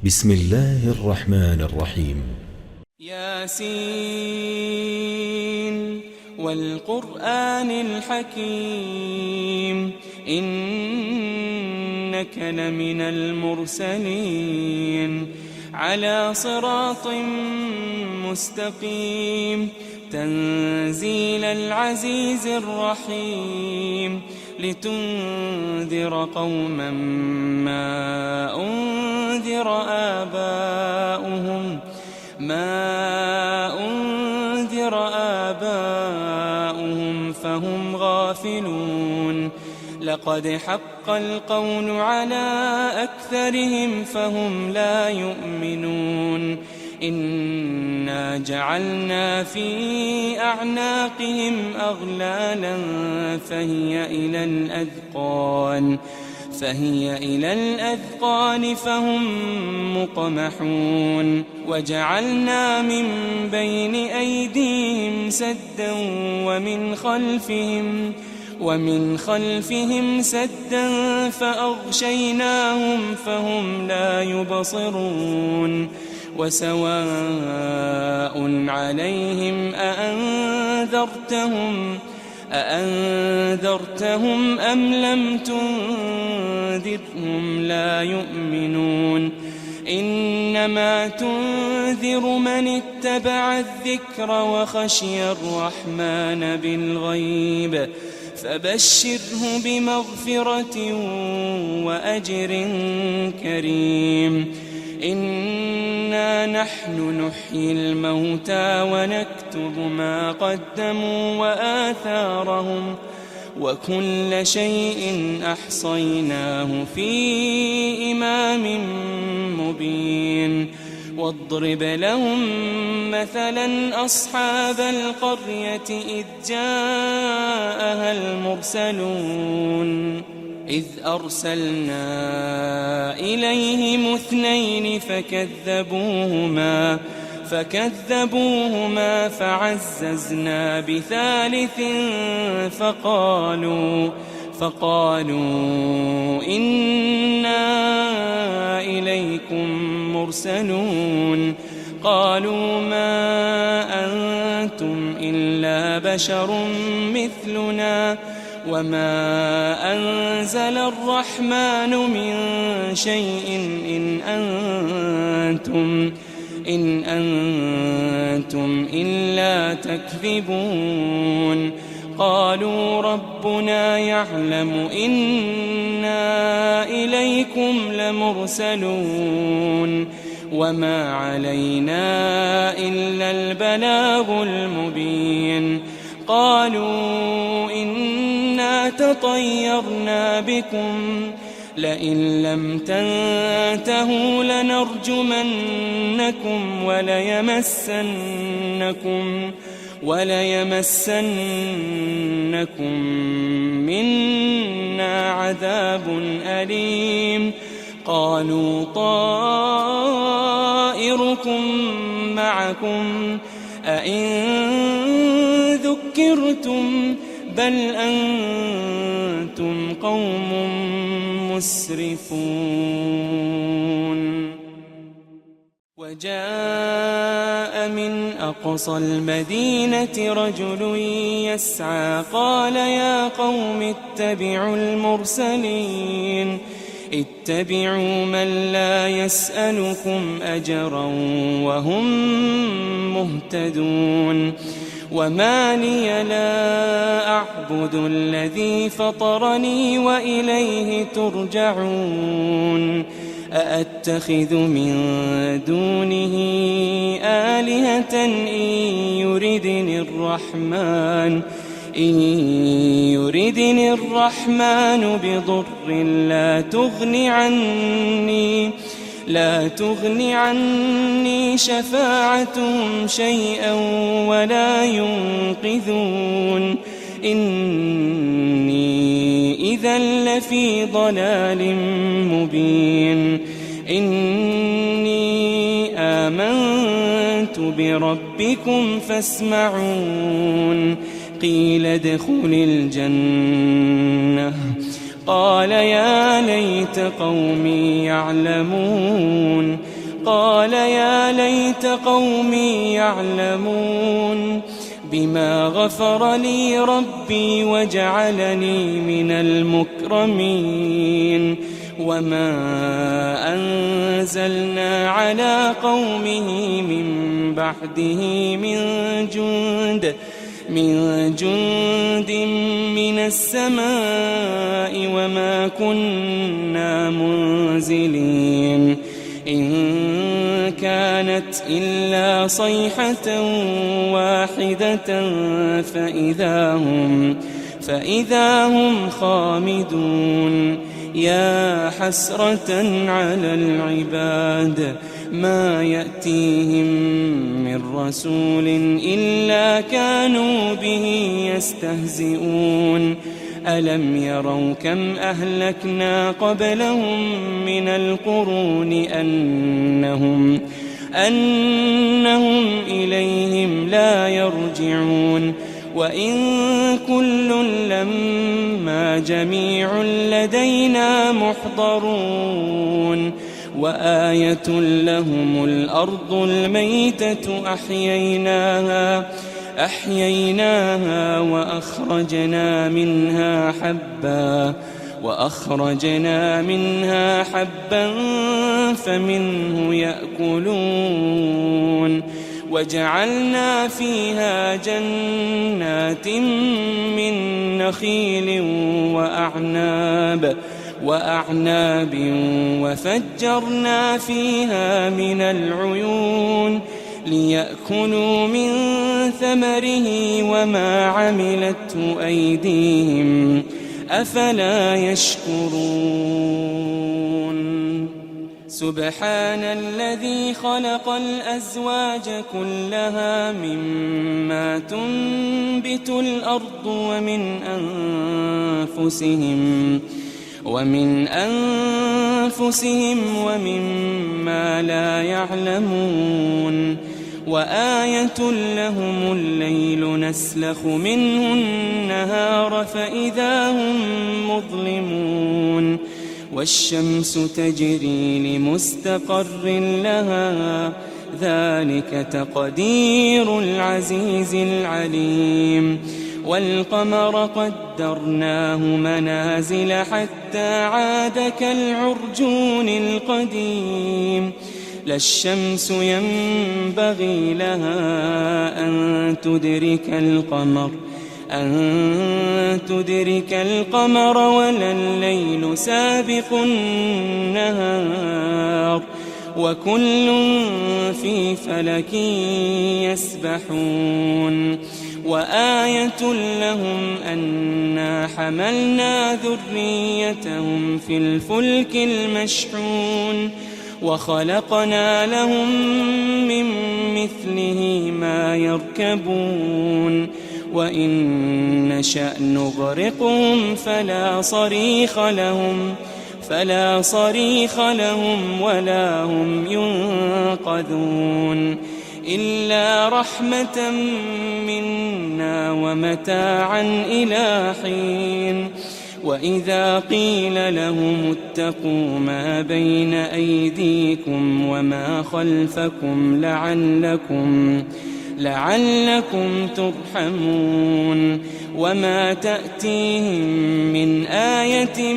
بسم الله الرحمن الرحيم. ياسين والقرآن الحكيم إنك لمن المرسلين على صراط مستقيم تنزيل العزيز الرحيم لتنذر قوما ما أنذر آباؤهم فهم غافلون لقد حق القول على أكثرهم فهم لا يؤمنون إنا جعلنا في أعناقهم أغلالا فهي إلى الأذقان فهم مقمحون وجعلنا من بين أيديهم سدا ومن خلفهم سدا فأغشيناهم فهم لا يبصرون وسواء عليهم أأنذرتهم أم لم تنذرهم لا يؤمنون إنما تنذر من اتبع الذكر وخشي الرحمن بالغيب فبشره بمغفرة وأجر كريم إنا نحن نحيي الموتى ونكتب ما قدموا وآثارهم وكل شيء أحصيناه في إمام مبين واضرب لهم مثلا أصحاب القرية إذ جاءها المرسلون إذ أرسلنا إليهم 2 فكذبوهما فعززنا بثالث فقالوا إنا إليكم مرسلون قالوا ما أنتم إلا بشر مثلنا وما أنزل الرحمن من شيء إن أنتم إلا تكذبون قالوا ربنا يعلم إنا إليكم لمرسلون وما علينا إلا البلاغ المبين قالوا إنا تطيرنا بكم لئن لم تنتهوا لنرجمنكم وليمسنكم منا عذاب أليم قالوا طائركم معكم أئن ذكرتم بل أنتم قوم مسرفون وجاء من أقصى المدينة رجل يسعى قال يا قوم اتبعوا المرسلين اتبعوا من لا يسألكم أجرا وهم مهتدون وما لي لا أعبد الذي فطرني وإليه ترجعون أأتخذ من دونه آلهة إن يردني الرحمن بضر لا تغن عني شفاعتهم شيئا ولا ينقذون إني إذا لفي ضلال مبين إني آمنت بربكم فاسمعون قيل ادخل الجنة قال يا ليت قومي يعلمون قال يا ليت قومي يعلمون بما غفر لي ربي وجعلني من المكرمين وما أنزلنا على قومه من بعده من جند من السماء وما كنا منزلين إن كانت إلا صيحة واحدة فإذا هم خامدون يا حسرة على العباد ما يأتيهم من رسول إلا كانوا به يستهزئون ألم يروا كم أهلكنا قبلهم من القرون أنهم إليهم لا يرجعون وإن كل لما جميع لدينا محضرون وآية لهم الأرض الميتة أحييناها وأخرجنا منها حبا فمنه يأكلون وجعلنا فيها جنات من نخيل وأعناب وفجرنا فيها من العيون ليأكلوا من ثمره وما عملته أيديهم أفلا يشكرون سبحان الذي خلق الأزواج كلها مما تنبت الأرض ومن أنفسهم ومما لا يعلمون وآية لهم الليل نسلخ منه النهار فإذا هم مظلمون والشمس تجري لمستقر لها ذلك تقدير العزيز العليم والقمر قدرناه منازل حتى عاد كالعرجون القديم لا الشمس ينبغي لها أن تدرك القمر ولا الليل سابق النهار وكل في فلك يسبحون وآية لهم أنا حملنا ذريتهم في الفلك المشحون وخلقنا لهم من مثله ما يركبون وإن نشأ نغرقهم فلا صريخ لهم ولا هم ينقذون إلا رحمة منا ومتاعا إلى حين وإذا قيل لهم اتقوا ما بين أيديكم وما خلفكم لعلكم ترحمون وما تأتيهم من آية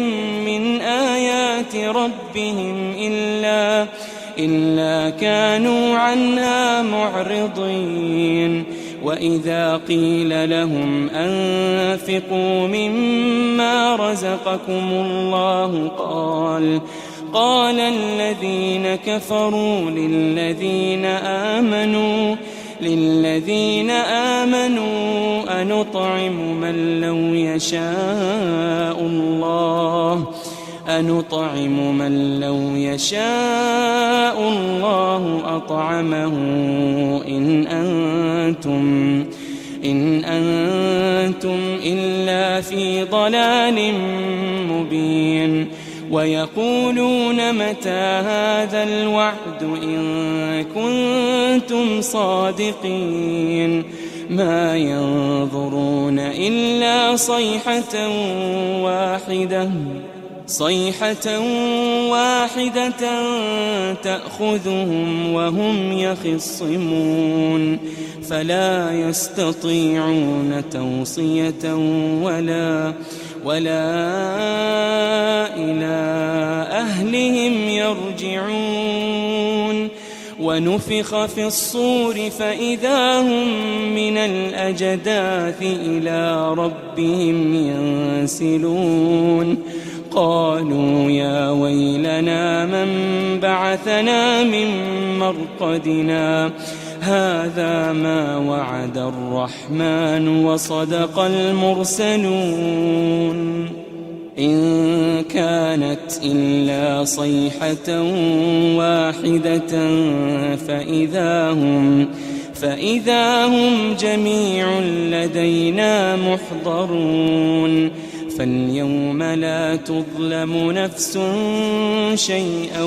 من آيات ربهم إلا كانوا عنها معرضين وإذا قيل لهم أنفقوا مما رزقكم الله قال الذين كفروا للذين آمنوا أنطعم من لو يشاء الله أطعمه إن أنتم إلا في ضلال مبين ويقولون متى هذا الوعد إن كنتم صادقين ما ينظرون إلا صيحة واحدة صيحة واحدة تأخذهم وهم يخصمون فلا يستطيعون توصية ولا إلى أهلهم يرجعون ونفخ في الصور فإذا هم من الأجداث إلى ربهم ينسلون قالوا يا ويلنا من بعثنا من مرقدنا هذا ما وعد الرحمن وصدق المرسلون إن كانت إلا صيحة واحدة فإذا هم جميع لدينا محضرون فاليوم لا تظلم نفس شيئا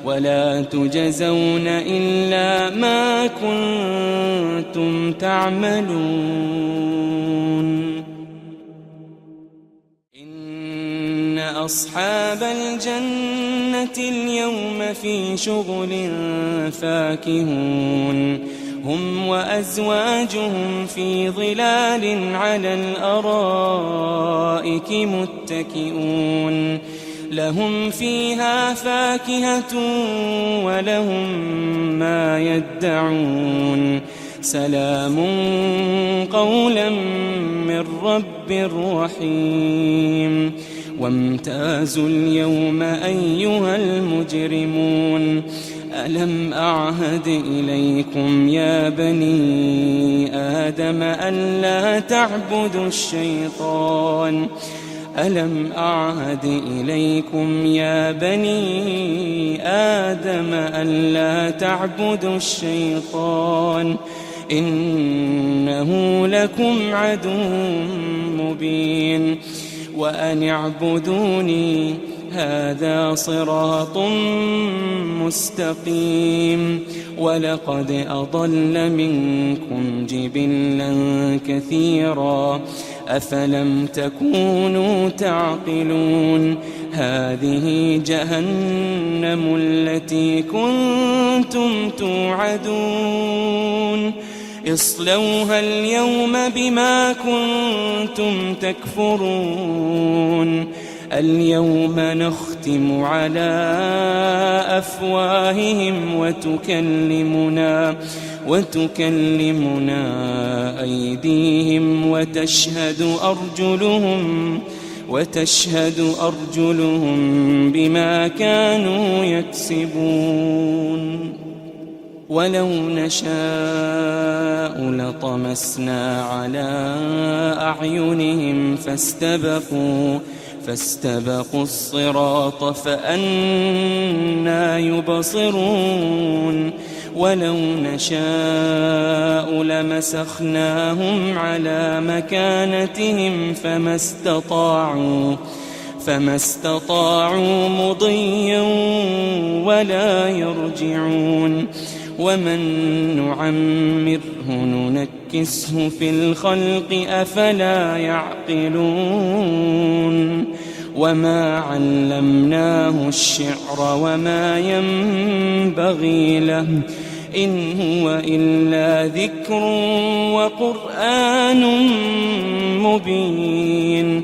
ولا تجزون إلا ما كنتم تعملون إن أصحاب الجنة اليوم في شغل فاكهون هم وأزواجهم في ظلال على الأرائك متكئون لهم فيها فاكهة ولهم ما يدعون سلام قولا من رب رحيم وامتازوا اليوم أيها المجرمون ألم أعهد إليكم يا بني آدم ألا تعبدوا الشيطان ألم أعهد إليكم يا بني آدم ألا تعبدوا الشيطان إنه لكم عدو مبين وأن اعبدوني هذا صراط مستقيم ولقد أضل منكم جبلا كثيرا أفلم تكونوا تعقلون هذه جهنم التي كنتم توعدون اصلوها اليوم بما كنتم تكفرون اليوم نختم على أفواههم وتكلمنا أيديهم وتشهد أرجلهم بما كانوا يكسبون ولو نشاء لطمسنا على أعينهم فاستبقوا الصراط فأنى يبصرون ولو نشاء لمسخناهم على مكانتهم فما استطاعوا مضيا ولا يرجعون ومن نعمره ننكسه في الخلق أفلا يعقلون وما علمناه الشعر وما ينبغي له إن هو إلا ذكر وقرآن مبين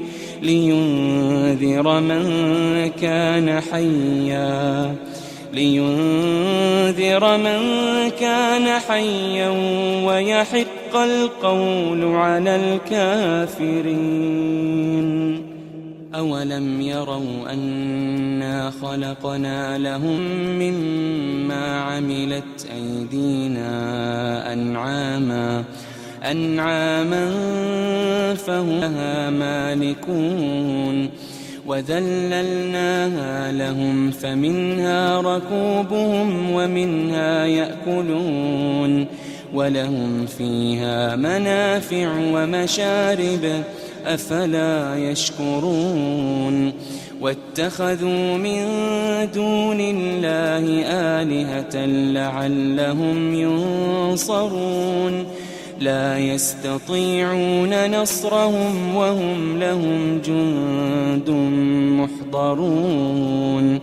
لينذر من كان حيا ويحق القول على الكافرين أولم يروا أنا خلقنا لهم مما عملت أيدينا أنعاما فهم لها مالكون وذللناها لهم فمنها ركوبهم ومنها يأكلون ولهم فيها منافع ومشارب أفلا يشكرون واتخذوا من دون الله آلهة لعلهم ينصرون لا يستطيعون نصرهم وهم لهم جند محضرون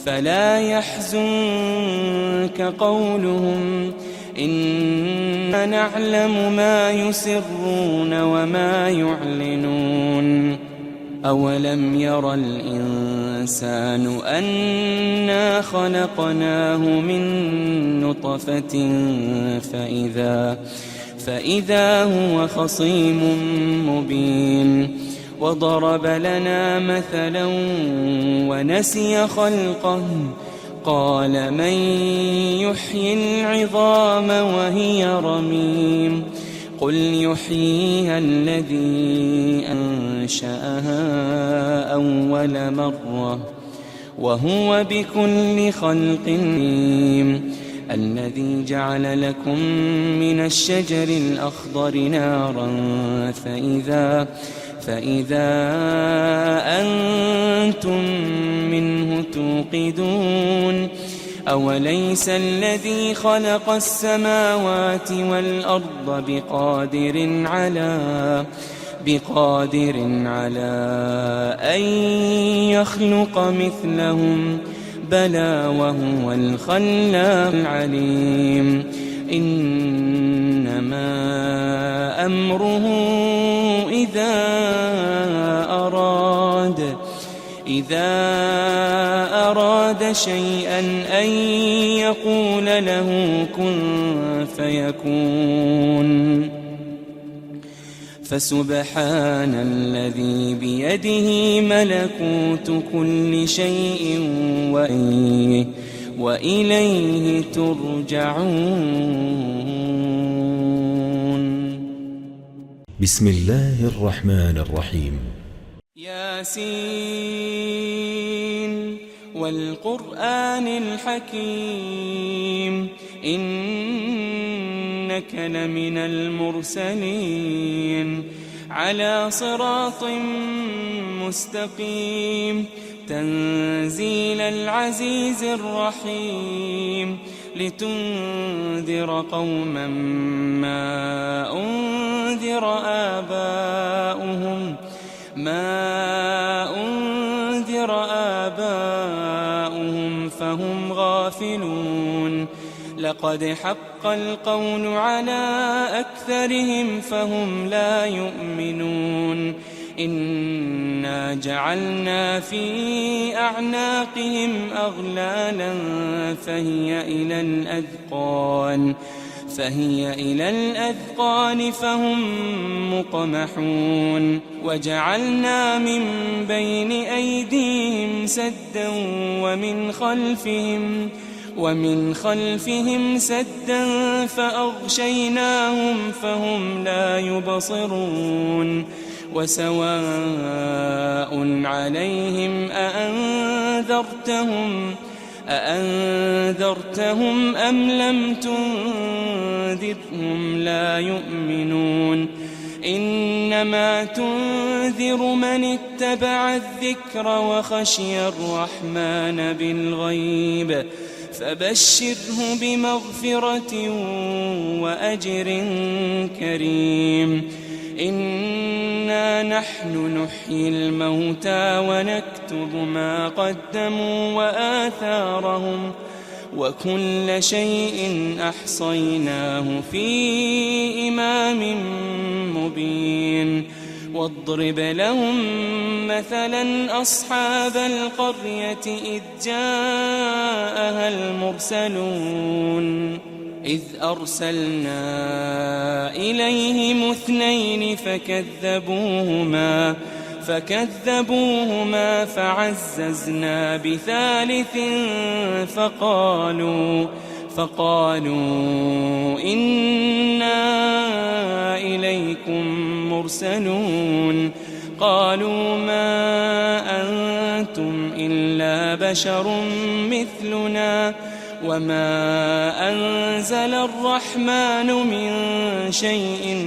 فلا يحزنك قولهم إنا نعلم ما يسرون وما يعلنون أولم ير الإنسان أنا خلقناه من نطفة فإذا هو خصيم مبين وضرب لنا مثلا ونسي خلقه قال من يحيي العظام وهي رميم قل يحييها الذي أنشأها أول مرة وهو بكل خلق عليم الذي جعل لكم من الشجر الأخضر نارا فإذا أنتم منه توقدون أوليس الذي خلق السماوات والأرض بقادر على أن يخلق مثلهم بلى وهو الخلاق العليم إنما أمره إذا أراد شيئا أن يقول له كن فيكون فسبحان الذي بيده ملكوت كل شيء وإليه ترجعون. بسم الله الرحمن الرحيم. ياسين والقرآن الحكيم إنك لمن المرسلين على صراط مستقيم تنزيل العزيز الرحيم لتنذر قوما ما أنذر آباؤهم فهم غافلون لقد حق القول على أكثرهم فهم لا يؤمنون إنا جعلنا في أعناقهم أغلالا فهي إلى الأذقان فهم مقمحون وجعلنا من بين أيديهم سدا ومن خلفهم سدا فأغشيناهم فهم لا يبصرون وسواء عليهم أأنذرتهم أم لم تنذرهم لا يؤمنون إنما تنذر من اتبع الذكر وخشي الرحمن بالغيب فبشره بمغفرة وأجر كريم إنا نحن نحيي الموتى ونكتب ما قدموا وآثارهم وكل شيء أحصيناه في إمام مبين واضرب لهم مثلا أصحاب القرية إذ جاءها المرسلون إذ أرسلنا إليهم اثنين فكذبوهما فعززنا بثالث فقالوا إنا إليكم مرسلون قالوا ما أنتم إلا بشر مثلنا وما أنزل الرحمن من شيء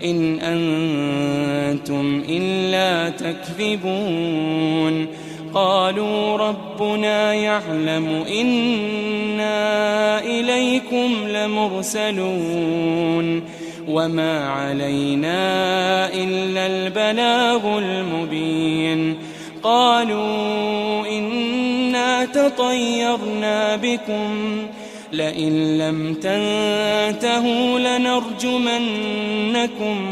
إن أنتم إلا تكذبون قالوا ربنا يعلم إنا إليكم لمرسلون وما علينا إلا البلاغ المبين قالوا إنا تطيرنا بكم لئن لم تنتهوا لنرجمنكم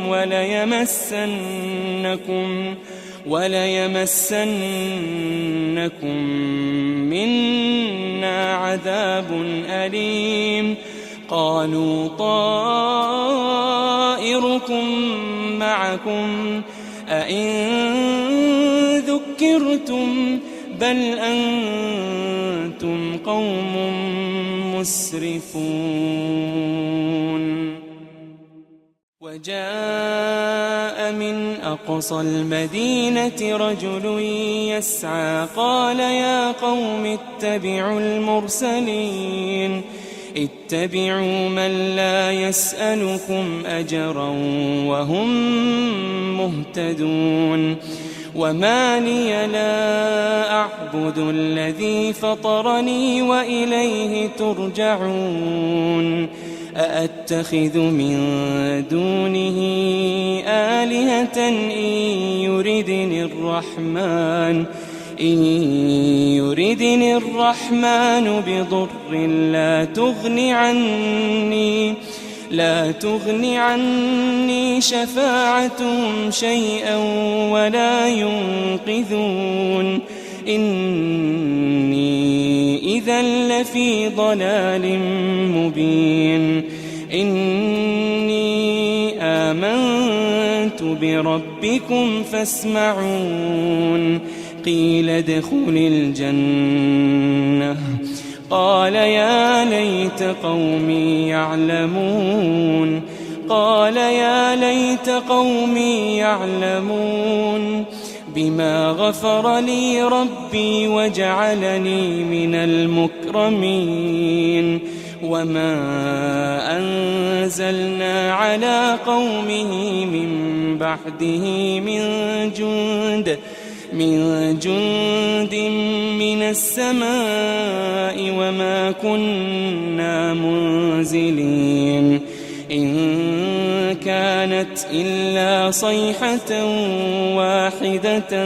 وليمسنكم منا عذاب أليم قالوا طائركم معكم أئن ذكرتم بل أنتم قوم مسرفون وجاء من أقصى المدينة رجل يسعى قال يا قوم اتبعوا المرسلين اتبعوا من لا يسألكم أجرا وهم مهتدون وما لي لا أعبد الذي فطرني وإليه ترجعون أأتخذ من دونه آلهة إن يردني الرحمن بضر لا تغن عني شفاعتهم شيئا ولا ينقذون إني إذا لفي ضلال مبين إني آمنت بربكم فاسمعون قيل ادخل الجنة قال يا ليت قومي يعلمون بما غفر لي ربي وجعلني من المكرمين وما أنزلنا على قومه من بعده من جند من السماء وما كنا منزلين إن كانت إلا صيحة واحدة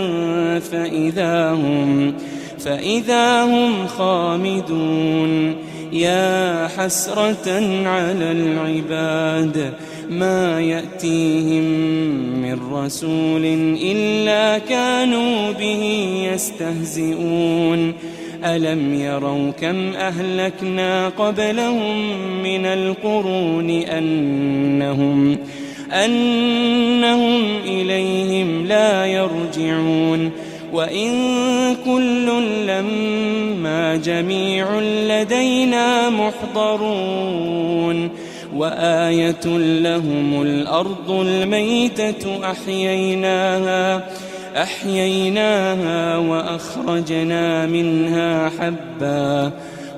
فإذا هم خامدون يا حسرة على العباد ما يأتيهم من رسول إلا كانوا به يستهزئون ألم يروا كم أهلكنا قبلهم من القرون أنهم إليهم لا يرجعون وإن كل لما جميع لدينا محضرون وآية لهم الأرض الميتة أحييناها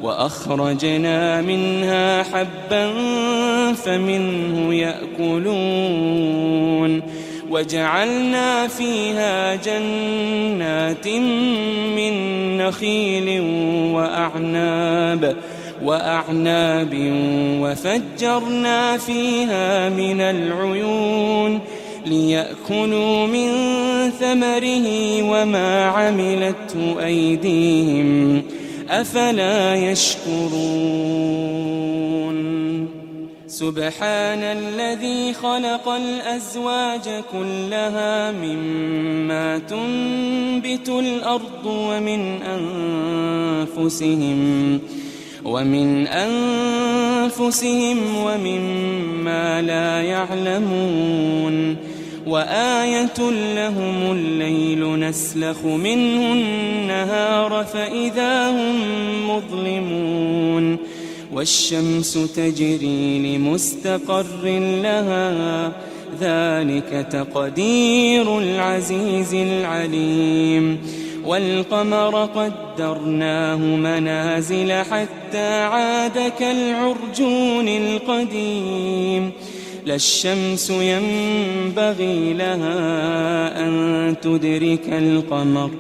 وأخرجنا منها حبا فمنه يأكلون وجعلنا فيها جنات من نخيل وأعناب وفجرنا فيها من العيون ليأكلوا من ثمره وما عملته أيديهم أفلا يشكرون سبحان الذي خلق الأزواج كلها مما تنبت الأرض ومن أنفسهم ومما لا يعلمون وآية لهم الليل نسلخ منه النهار فإذا هم مظلمون والشمس تجري لمستقر لها ذلك تقدير العزيز العليم والقمر قدرناه منازل حتى عاد كالعرجون القديم لا الشمس ينبغي لها أن تدرك القمر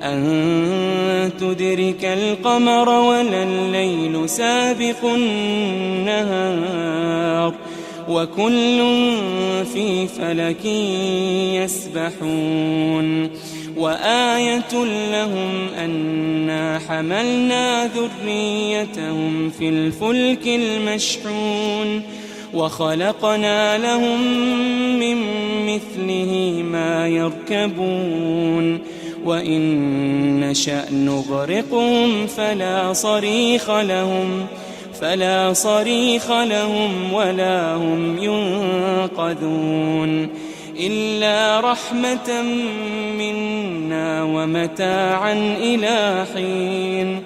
أن تدرك القمر ولا الليل سابق النهار وكل في فلك يسبحون وآية لهم أنا حملنا ذريتهم في الفلك المشحون وخلقنا لهم من مثله ما يركبون وإن نشأ نغرقهم فلا صريخ لهم ولا هم ينقذون إلا رحمة منا ومتاعا إلى حين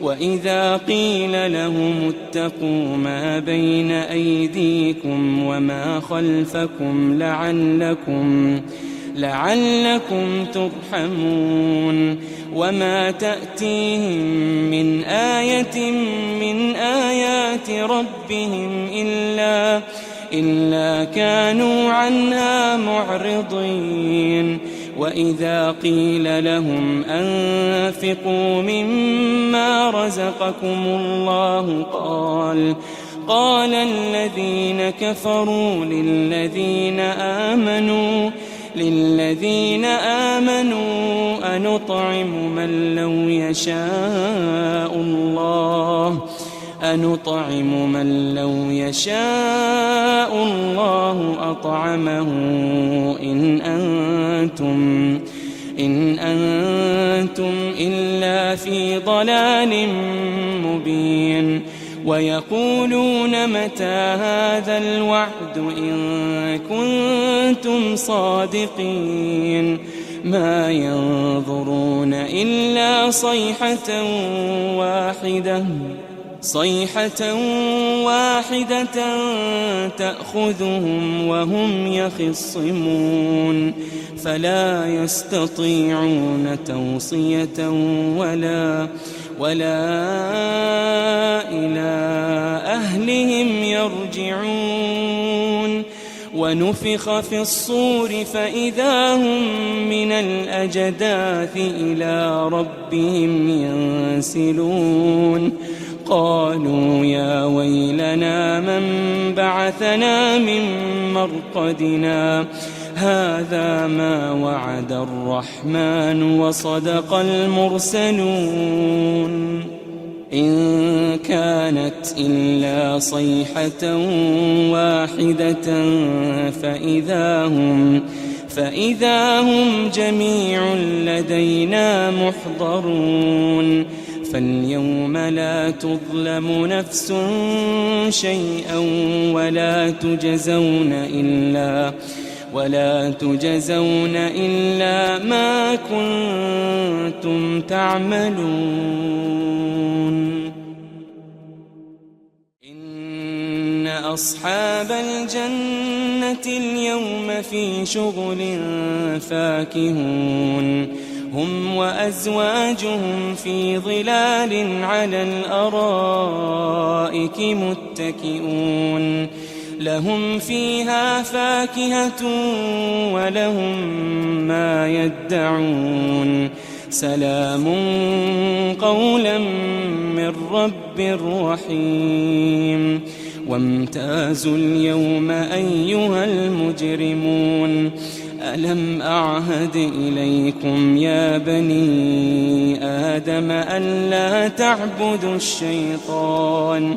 وإذا قيل لهم اتقوا ما بين أيديكم وما خلفكم لعلكم ترحمون وما تأتيهم من آية من آيات ربهم إلا كانوا عنها معرضين وإذا قيل لهم أنفقوا مما رزقكم الله قال الذين كفروا للذين آمنوا أنطعم من لو يشاء الله أطعمه إن أنتم إلا في ضلال مبين ويقولون متى هذا الوعد إن كنتم صادقين ما ينظرون إلا صيحة واحدة تأخذهم وهم يخصمون فلا يستطيعون توصية ولا إلى أهلهم يرجعون ونفخ في الصور فإذا هم من الأجداث إلى ربهم ينسلون قالوا يا ويلنا من بعثنا من مرقدنا هذا ما وعد الرحمن وصدق المرسلون إن كانت إلا صيحة واحدة فإذا هم جميع لدينا محضرون فاليوم لا تظلم نفس شيئا ولا تجزون إلا ما كنتم تعملون إن أصحاب الجنة اليوم في شغل فاكهون هم وأزواجهم في ظلال على الأرائك متكئون لهم فيها فاكهة ولهم ما يدعون سلام قولا من رب رحيم وامتازوا اليوم أيها المجرمون ألم أعهد إليكم يا بني آدم ألا تعبدوا الشيطان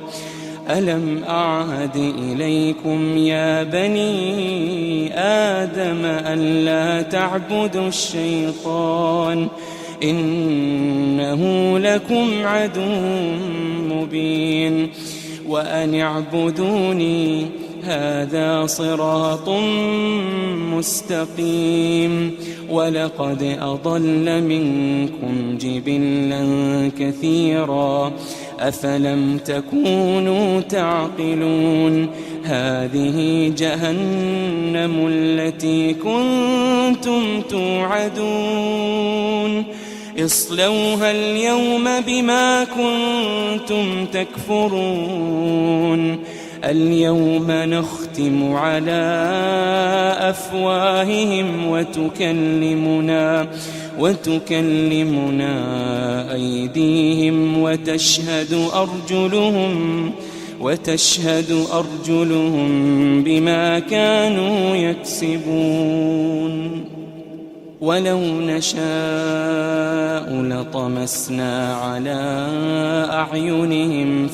ألم أعهد إليكم يا بني آدم ألا تعبدوا الشيطان إنه لكم عدو مبين وأن اعبدوني هذا صراط مستقيم ولقد أضل منكم جبلا كثيرا أفلم تكونوا تعقلون هذه جهنم التي كنتم توعدون اصلوها اليوم بما كنتم تكفرون اليوم نختم على أفواههم وتكلمنا أيديهم وتشهد أرجلهم بما كانوا يكسبون ولو نشاء لطمسنا على أعينهم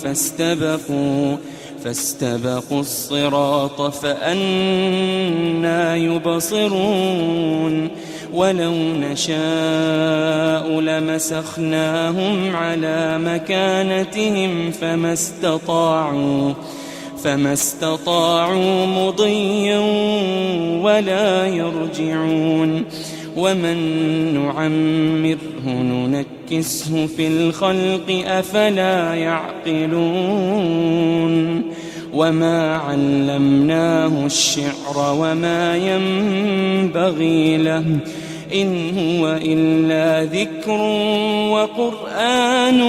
فاستبقوا الصراط فأنى يبصرون ولو نشاء لمسخناهم على مكانتهم فما استطاعوا مضيا ولا يرجعون ومن نعمره ننكسه في الخلق أفلا يعقلون وما علمناه الشعر وما ينبغي له إن هو إلا ذكر وقرآن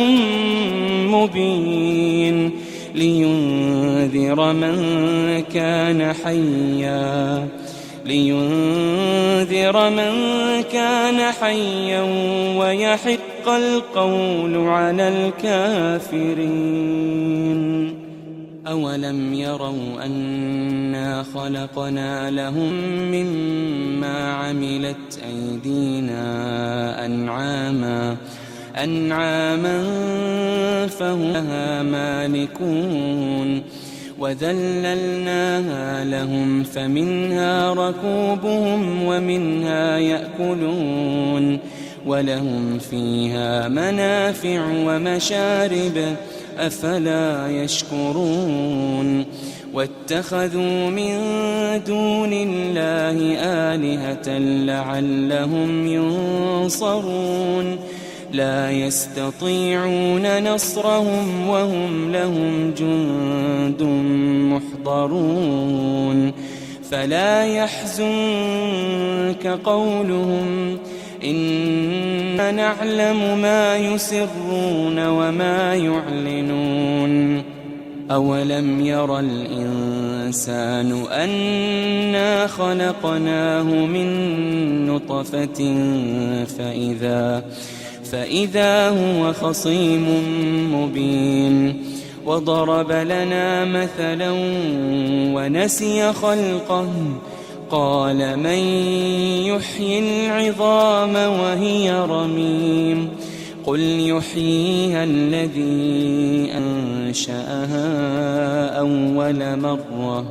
مبين لينذر من كان حيا ويحق القول على الكافرين أولم يروا أنا خلقنا لهم مما عملت أيدينا أنعاما فهم لها مالكون وذللناها لهم فمنها ركوبهم ومنها يأكلون ولهم فيها منافع ومشارب أفلا يشكرون واتخذوا من دون الله آلهة لعلهم ينصرون لا يستطيعون نصرهم وهم لهم جند محضرون فلا يحزنك قولهم إنا نعلم ما يسرون وما يعلنون أولم ير الإنسان أنا خلقناه من نطفة فإذا هو خصيم مبين وضرب لنا مثلا ونسي خلقه قال من يحيي العظام وهي رميم قل يحييها الذي أنشأها أول مرة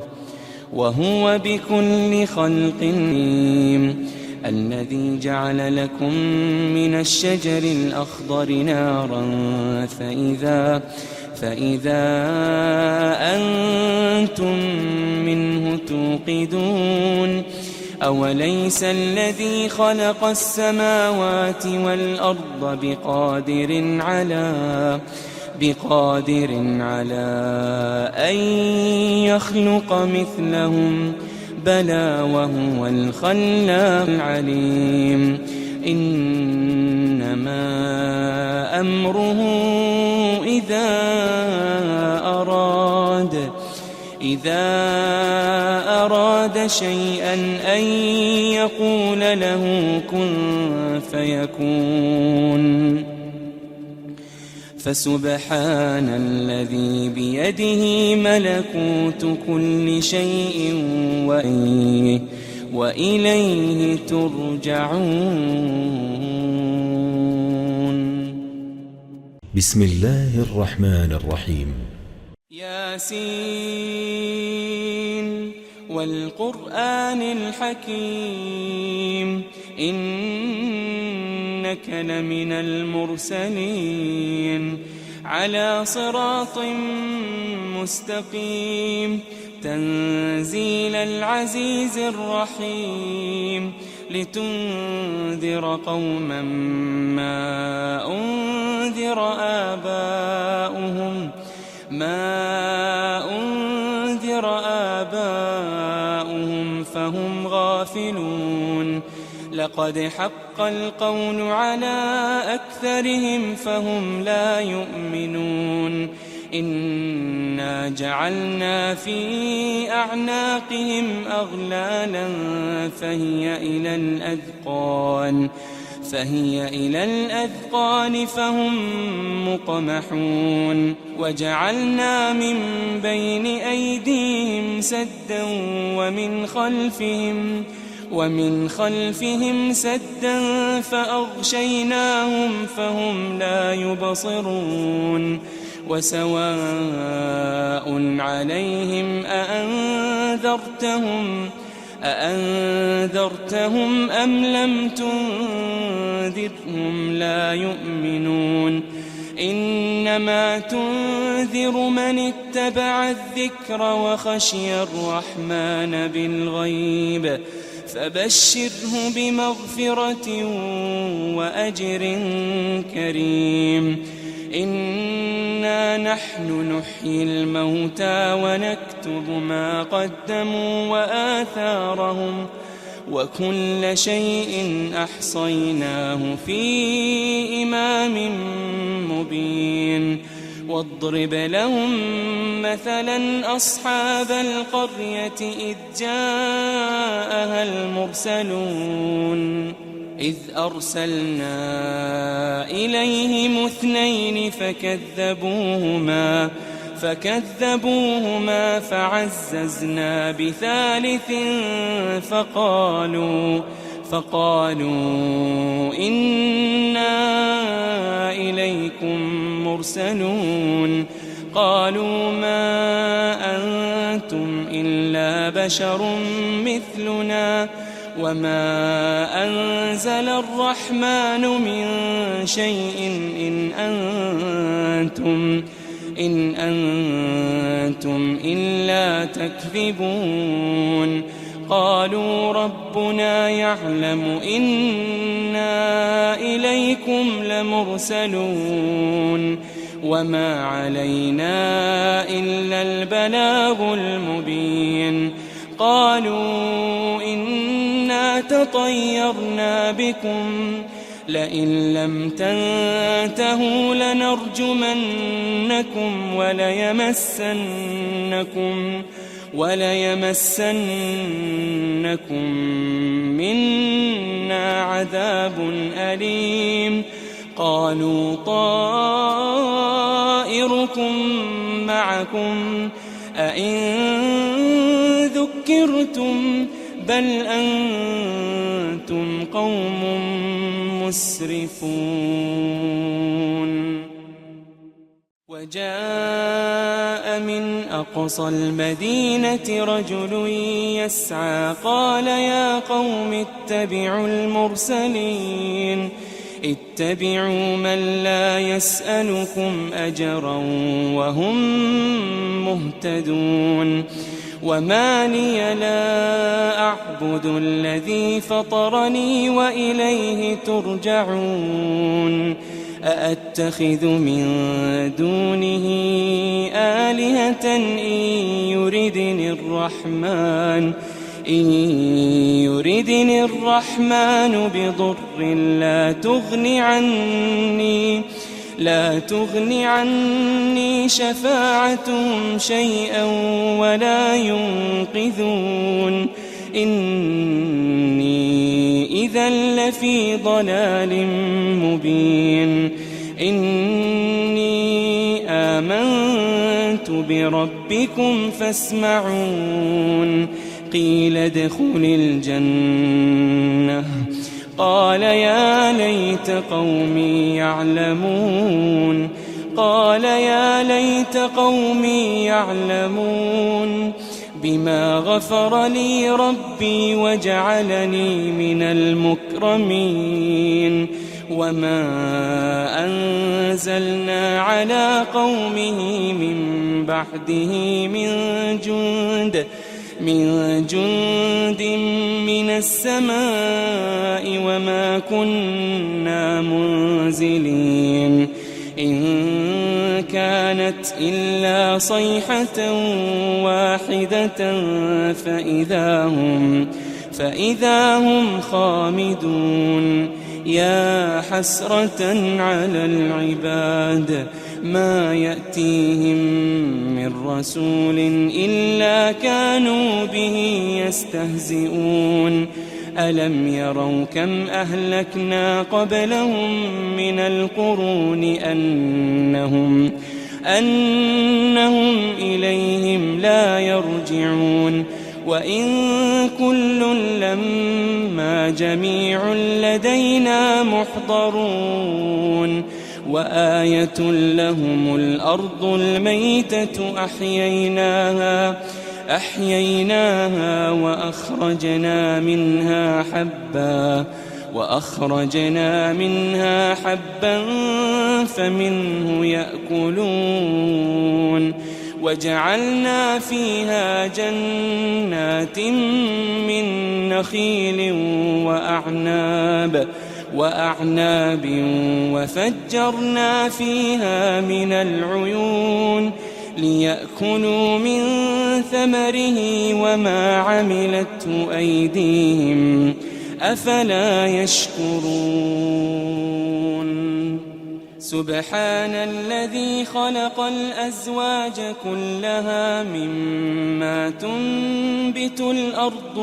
وهو بكل خلق عليم الذي جعل لكم من الشجر الأخضر نارا فإذا أنتم منه توقدون أوليس الذي خلق السماوات والأرض بقادر على أن يخلق مثلهم بلى وهو الخلاق العليم إنما أمره إذا أراد شيئا أن يقول له كن فيكون فسبحان الذي بيده ملكوت كل شيء وإليه ترجعون. بسم الله الرحمن الرحيم. ياسين والقرآن الحكيم إنك لمن المرسلين على صراط مستقيم تنزيل العزيز الرحيم لتنذر قوما ما أنذر آباؤهم فهم غافلون لقد حق القول على أكثرهم فهم لا يؤمنون إنا جعلنا في أعناقهم أغلالا فهي إلى الأذقان فهي إلى الأذقان فهم مقمحون وجعلنا من بين أيديهم سدا ومن خلفهم سدا فأغشيناهم فهم لا يبصرون وسواء عليهم أأنذرتهم أم لم تنذرهم لا يؤمنون إنما تنذر من اتبع الذكر وخشي الرحمن بالغيب فبشره بمغفرة وأجر كريم إنا نحن نحيي الموتى ونكتب ما قدموا وآثارهم وكل شيء أحصيناه في إمام مبين واضرب لهم مثلا أصحاب القرية إذ جاءها المرسلون إذ أرسلنا إليهم 2 فكذبوهما فعززنا ب3 فقالوا إنا إليكم مرسلون قالوا ما أنتم إلا بشر مثلنا وما أنزل الرحمن من شيء إن أنتم إلا تكذبون قالوا ربنا يعلم إنا إليكم لمرسلون وما علينا إلا البلاغ المبين قالوا إنا تطيرنا بكم لئن لم تنتهوا لنرجمنكم وليمسنكم منا عذاب أليم قالوا طائركم معكم أئن ذكرتم بل أنتم قوم مسرفون وجاء من أقصى المدينة رجل يسعى قال يا قوم اتبعوا المرسلين اتبعوا من لا يسألكم أجرا وهم مهتدون وما لي لا أعبد الذي فطرني وإليه ترجعون أأتخذ من دونه آلهة إن يردني الرحمن بضر لا تغن عني شفاعتهم شيئا ولا ينقذون إني إذا لفي ضلال مبين إني آمنت بربكم فاسمعون قيل ادخل الجنة قال يا ليت قومي يعلمون بما غفر لي ربي وجعلني من المكرمين وما أنزلنا على قومه من بعده من جند من السماء وما كنا منزلين إن كانت إلا صيحة واحدة فإذا هم خامدون يا حسرة على العباد ما يأتيهم من رسول إلا كانوا به يستهزئون ألم يروا كم أهلكنا قبلهم من القرون أنهم إليهم لا يرجعون وإن كل لما جميع لدينا محضرون وآية لهم الأرض الميتة أحييناها وأخرجنا منها حبا فمنه يأكلون وجعلنا فيها جنات من نخيل وأعناب وفجرنا فيها من العيون ليأكلوا من ثمره وما عملته أيديهم أفلا يشكرون سبحان الذي خلق الأزواج كلها مما تنبت الأرض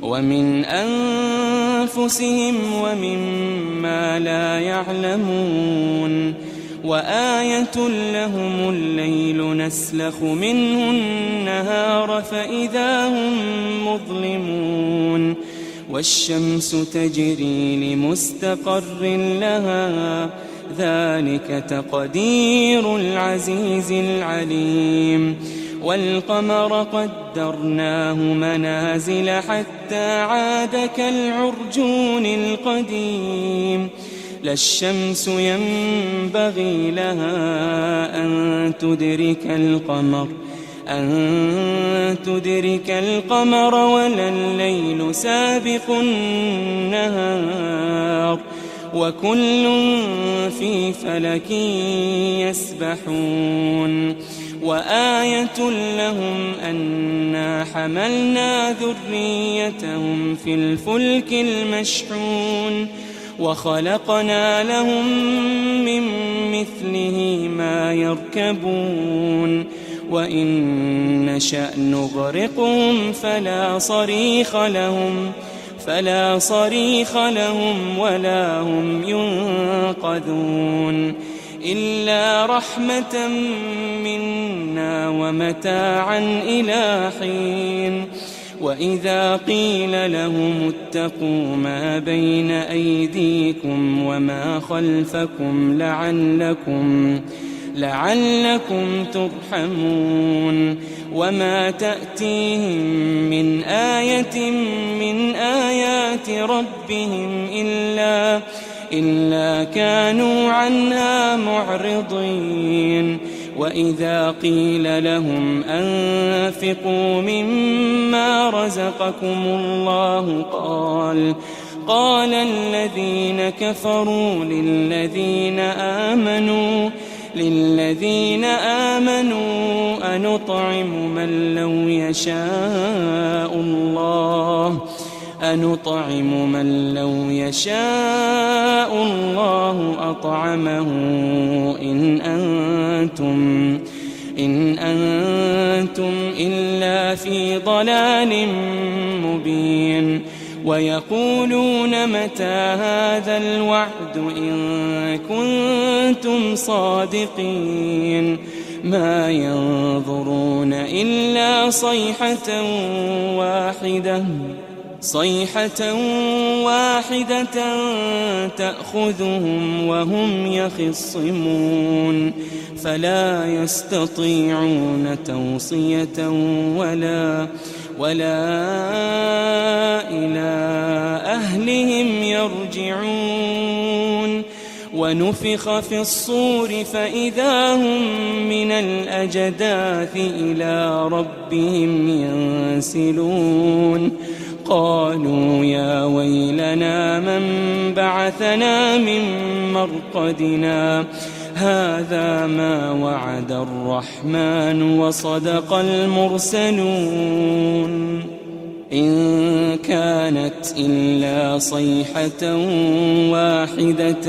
ومن أنفسهم ومما لا يعلمون وآية لهم الليل نسلخ منه النهار فإذا هم مظلمون والشمس تجري لمستقر لها ذلك تقدير العزيز العليم والقمر قدرناه منازل حتى عاد كالعرجون القديم لا الشمس ينبغي لها أن تدرك القمر ولا الليل سابق النهار وكل في فلك يسبحون وآية لهم أنا حملنا ذريتهم في الفلك المشحون وخلقنا لهم من مثله ما يركبون وإن نشأ نغرقهم فلا صريخ لهم ولا هم ينقذون إلا رحمة منا ومتاعا إلى حين وإذا قيل لهم اتقوا ما بين أيديكم وما خلفكم لعلكم ترحمون وما تأتيهم من آية من آيات ربهم إلا كانوا عنها معرضين وإذا قيل لهم أنفقوا مما رزقكم الله قال الذين كفروا للذين آمنوا أنطعم من لو يشاء الله أطعمه إن أنتم إلا في ضلال مبين ويقولون متى هذا الوعد إن كنتم صادقين ما ينظرون إلا صيحة واحدة تأخذهم وهم يخصمون فلا يستطيعون توصية ولا إلى أهلهم يرجعون ونفخ في الصور فإذا هم من الأجداث إلى ربهم ينسلون قالوا يا ويلنا من بعثنا من مرقدنا هذا ما وعد الرحمن وصدق المرسلون إن كانت إلا صيحة واحدة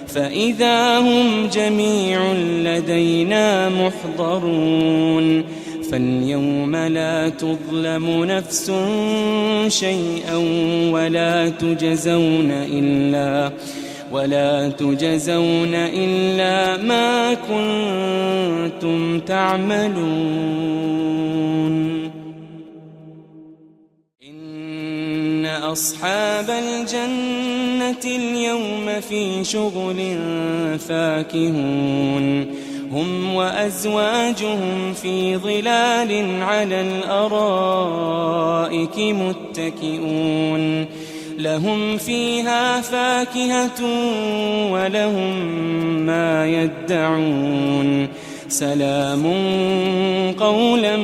فإذا هم جميع لدينا محضرون فاليوم لا تظلم نفس شيئا ولا تجزون إلا ما كنتم تعملون. إن أصحاب الجنة اليوم في شغل فاكهون هم وأزواجهم في ظلال على الأرائك متكئون لهم فيها فاكهة ولهم ما يدعون سلام قولا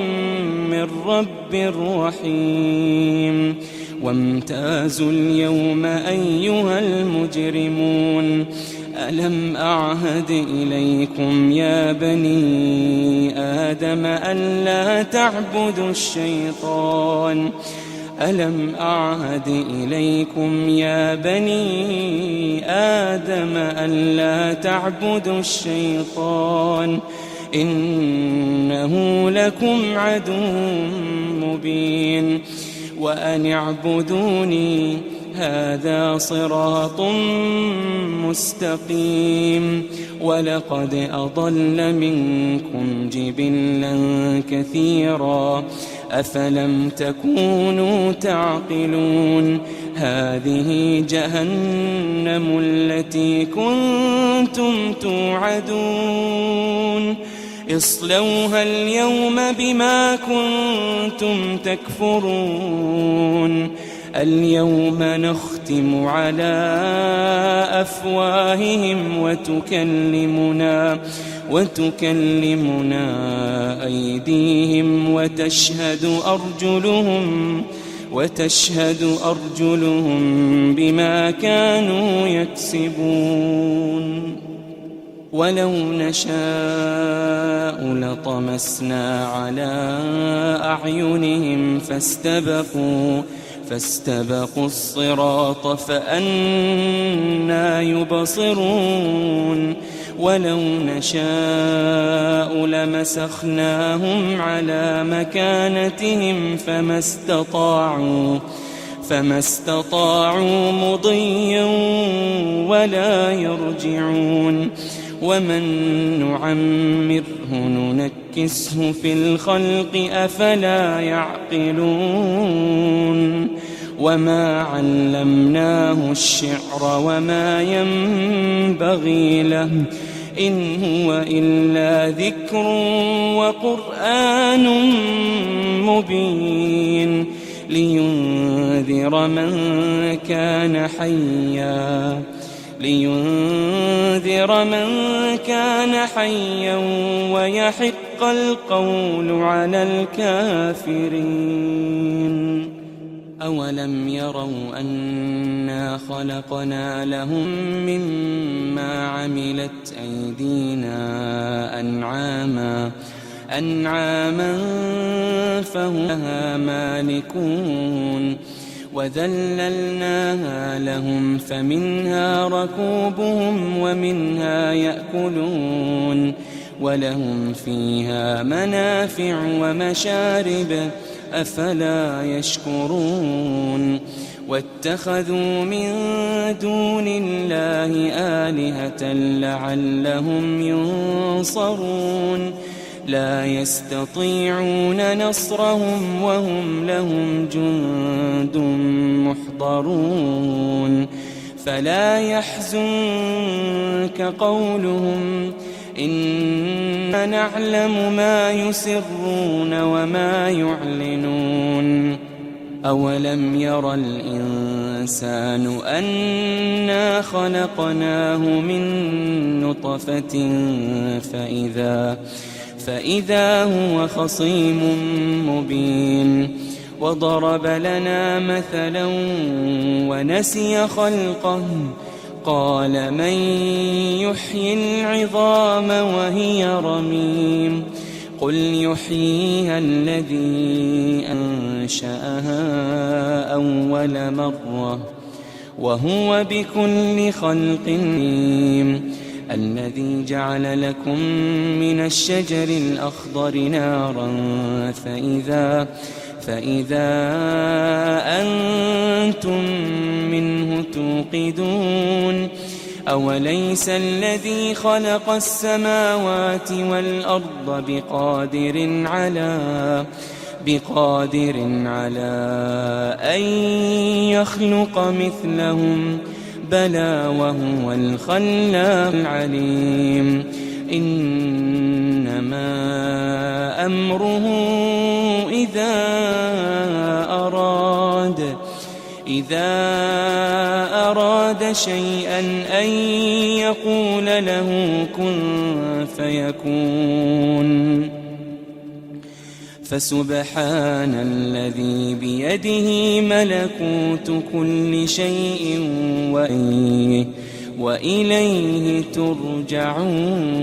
من رب رحيم. وامتازوا اليوم أيها المجرمون ألم أعهد إليكم يا بني آدم ألا تعبدوا الشيطان ألم أعهد إليكم يا بني آدم ألا تعبدوا الشيطان إنه لكم عدو مبين وأن اعبدوني هذا صراط مستقيم. ولقد أضل منكم جبلا كثيرا أفلم تكونوا تعقلون. هذه جهنم التي كنتم توعدون اصلوها اليوم بما كنتم تكفرون. اليوم نختم على أفواههم وتكلمنا أيديهم وتشهد أرجلهم بما كانوا يكسبون. ولو نشاء لطمسنا على أعينهم فاستبقوا الصراط فأنى يبصرون. ولو نشاء لمسخناهم على مكانتهم فما استطاعوا مضيا ولا يرجعون. ومن نعمره ننكسه في الخلق أفلا يعقلون. وما علمناه الشعر وما ينبغي له إن هو إلا ذكر وقرآن مبين لينذر من كان حيا ويحق القول على الكافرين. أولم يروا أنا خلقنا لهم مما عملت أيدينا أنعاما فهم لها مالكون وذللناها لهم فمنها ركوبهم ومنها يأكلون ولهم فيها منافع ومشارب أفلا يشكرون. واتخذوا من دون الله آلهة لعلهم ينصرون لا يستطيعون نصرهم وهم لهم جند محضرون. فلا يحزنك قولهم إنا نعلم ما يسرون وما يعلنون. أولم ير الإنسان أنا خلقناه من نطفة فإذا هو خصيم مبين. وضرب لنا مثلا ونسي خلقه قال من يحيي العظام وهي رميم قل يحييها الذي أنشأها أول مرة وهو بكل خلق عليم. الذي جعل لكم من الشجر الأخضر نارا فإذا أنتم منه توقدون أوليس الذي خلق السماوات والأرض بقادر على أن يخلق مثلهم بلى وهو الخلاق العليم إنما أمره إذا أراد شيئا أن يقول له كن فيكون فسبحان الذي بيده ملكوت كل شيء وإليه ترجعون.